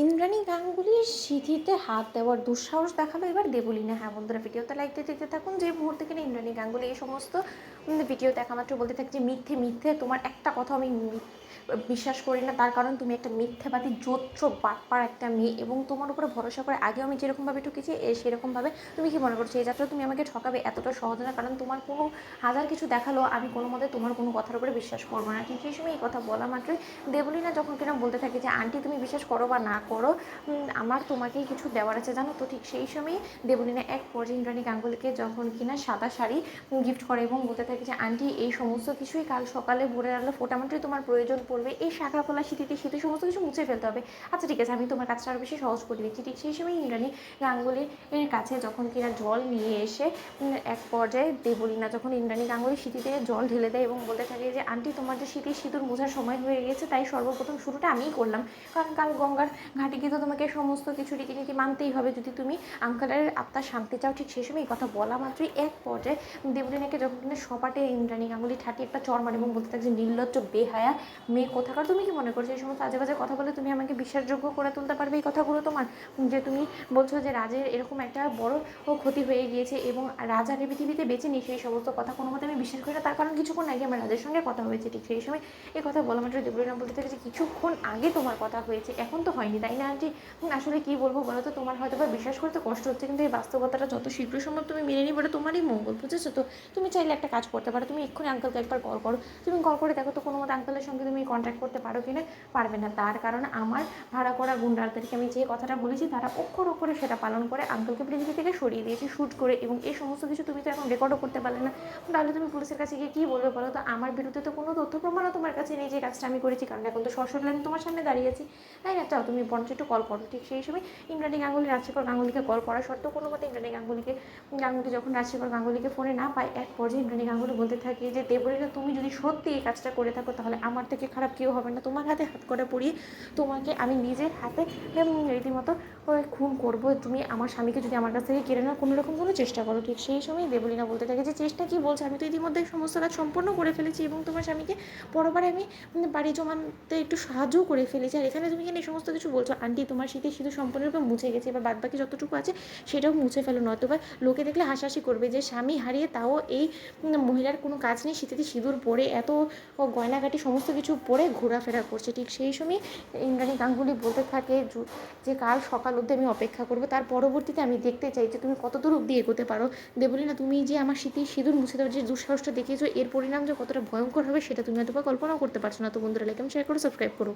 ইন্দ্রাণী গাঙ্গুলির সিঁথিতে হাত দেওয়ার দুঃসাহস দেখালো এবার দেবলীনা। হ্যাঁ বন্ধুরা, ভিডিওতে লাইক দিয়ে দেখতে থাকুন। যে মুহূর্তে কিনা ইন্দ্রাণী গাঙ্গুলি এই সমস্ত ভিডিও দেখা মাত্র বলতে থাকি যে মিথ্যে মিথ্যে, তোমার একটা কথা আমি বিশ্বাস করি না, তার কারণ তুমি একটা মিথ্যাবাদী জোচ্চ বাটপার একটা মেয়ে, এবং তোমার উপরে ভরসা করে আগেও আমি যেরকমভাবে ঠকেছি সেরকমভাবে তুমি কি মনে করছো এই যাত্রা তুমি আমাকে ঠকাবে? এতটা সহজ না, কারণ তোমার কোনো হাজার কিছু দেখালো আমি কোনো মতে তোমার কোনো কথার উপরে বিশ্বাস করবো না। ঠিক সেই সময় এই কথা বলা মাত্রই দেবলীনা যখন কিনা বলতে থাকে যে আন্টি তুমি বিশ্বাস করো বা না করো, আমার তোমাকেই কিছু দেওয়ার আছে জানো তো। ঠিক সেই সময়ই দেবলীনা এক পর্যায়ে ইন্দ্রাণী গাঙ্গুলিকে যখন কিনা সাদা শাড়ি গিফট করে এবং বলতে থাকে যে আন্টি এই সমস্ত কিছুই কাল সকালে ভোরের আলো ফোটা মাত্রই তোমার প্রয়োজন পড়বে, এই শাখা ফলা স্মৃতিতে স্মৃতি সমস্ত কিছু মুছে ফেলতে হবে। আচ্ছা ঠিক আছে, আমি তোমার কাজটা আরও বেশি সহজ করে দিচ্ছি। ঠিক সেই সময় ইন্দ্রাণী গাঙ্গুলির কাছে যখন কিনা জল নিয়ে এসে এক পর্যায়ে দেবলীনা যখন ইন্দ্রাণী গাঙ্গুলির স্মৃতিতে জল ঢেলে দেয় এবং বলতে থাকে যে আন্টি তোমার যে স্মৃতির সিঁদুর মোছার সময় হয়ে গেছে, তাই সর্বপ্রথম শুরুটা আমিই করলাম, কারণ কাল গঙ্গার ঘাটে গিয়ে তো তোমাকে সমস্ত কিছু রীতিনীতি মানতেই হবে যদি তুমি আঙ্কেলের আত্মার শান্তি চাও। ঠিক সেই সময় এই কথা বলা মাত্রই এক পর্যায়ে দেবলীনাকে যখন কিনা সপাটে ইন্দ্রাণী গাঙ্গুলি ঠাটি একটা চর মারে এবং বলতে থাকে যে নির্লজ্জ বেহায়া মেয়ে কোথাকার, তুমি কি মনে করছো এই সমস্ত আজে বাজে কথা বলে তুমি আমাকে বিশ্বাসযোগ্য করে তুলতে পারবে? এই কথাগুলো তোমার যে তুমি বলছো যে রাজের এরকম একটা বড় ক্ষতি হয়ে গিয়েছে এবং রাজার পৃথিবীতে বেঁচে নেই, সেই সমস্ত কথা কোনো মতে আমি বিশ্বাস করি না, তার কারণ কিছুক্ষণ আগে আমার রাজের সঙ্গে কথা হয়েছে। ঠিক সেই সময় এই কথা বলা মাত্র দেবলীনা বলতে থাকে যে কিছুক্ষণ আগে তোমার কথা হয়েছে, এখন তো হয়নি, তাই না আন্টি? আসলে কি বলবো বলো তো, তোমার হয়তো বা বিশ্বাস করতে কষ্ট হচ্ছে, কিন্তু এই বাস্তবতাটা যত শীঘ্র সম্ভব তুমি মেনে নিই, বলে তোমারই মঙ্গল, বুঝেছো তো? তুমি চাইলে একটা কাজ করতে পারো, তুমি এক্ষুনি আঙ্কেলকে একবার কল করো। তুমি কল করে দেখো তো কোনো মতো আঙ্কেলের সঙ্গে তুমি কন্ট্যাক্ট করতে পারো কি না? পারবে না, তার কারণ আমার ভাড়া করা গুন্ডাদেরকে আমি যে কথাটা বলেছি তারা অক্ষর অক্ষরে সেটা পালন করে আঙ্কেলকে পৃথিবী থেকে সরিয়ে দিয়েছে শ্যুট করে, এবং এই সমস্ত কিছু তুমি তো এখন রেকর্ডও করতে পারলে না, তাহলে তুমি পুলিশের কাছে গিয়ে কী বলবে বলো তো? আমার বিরুদ্ধে তো কোনো তথ্য প্রমাণও তোমার কাছে নেই যে কাজটা আমি করেছি, কারণ এখন তো সরাসরি লাইন তোমার সামনে দাঁড়িয়েছি, তাই না? চাও তুমি বরঞ্চ একটু কল করো। ঠিক সেই সময় ইন্দ্রাণী গাঙ্গুলি রাজশেখর গাঙ্গুলিকে কল করা সত্ত্বেও কোনো মতে ইন্দ্রাণী গাঙ্গুলি যখন রাজশেখর গাঙ্গুলিকে ফোনে না পায়, এক পর্যায়ে ইন্দ্রাণী গাঙ্গুলি বলতে থাকে যে দেবলীনা তুমি যদি সত্যি এই কাজটা করে থাকো তাহলে আমার থেকে খারাপ কেউ হবে না, তোমার হাতে হাত করে পড়িয়ে তোমাকে আমি নিজের হাতে রীতিমতো খুন করবো, তুমি আমার স্বামীকে যদি আমার কাছ থেকে কেড়ে নেওয়ার কোনো রকম কোনো চেষ্টা করো। ঠিক সেই সময় দেবলীনা বলতে থাকে যে চেষ্টা কি বলছে, আমি তো ইতিমধ্যে সমস্ত কাজ সম্পূর্ণ করে ফেলেছি এবং তোমার স্বামীকে পরবারে আমি বাড়ি জমাতে একটু সাহায্যও করে ফেলেছি, আর এখানে তুমি কেন এই সমস্ত কিছু বলছো? আন্টি তোমার শীতের শুধু সম্পূর্ণরূপে মুছে গেছে, এবার বাদ বাকি যতটুকু আছে সেটাও মুছে ফেলো, নয়তো বা লোকে দেখলে হাসাহাসি করবে যে স্বামী হারিয়ে তাও এই মহিলার কোনো কাজ নেই, শীতেতে সিঁদুর পরে এত গয়নাগাটি সমস্ত কিছু পরে ঘোরাফেরা করছে। ঠিক সেই সময় ইন্দ্রাণী গাঙ্গুলি বলতে থাকে যে কাল সকাল অবধি আমি অপেক্ষা করবো, তার পরবর্তীতে আমি দেখতে চাই যে তুমি কতদূর অবধি এগোতে পারো। দেবলীনা তুমি যে আমার স্মৃতির সিঁদুর মুছে দেওয়ার যে দুঃসাহসটা দেখিয়েছো, এর পরিণাম যে কতটা ভয়ঙ্কর হবে সেটা তুমি হয়তো কল্পনাও করতে পারছো না। তো বন্ধুরা, লাইক শেয়ার করো, সাবস্ক্রাইব করো।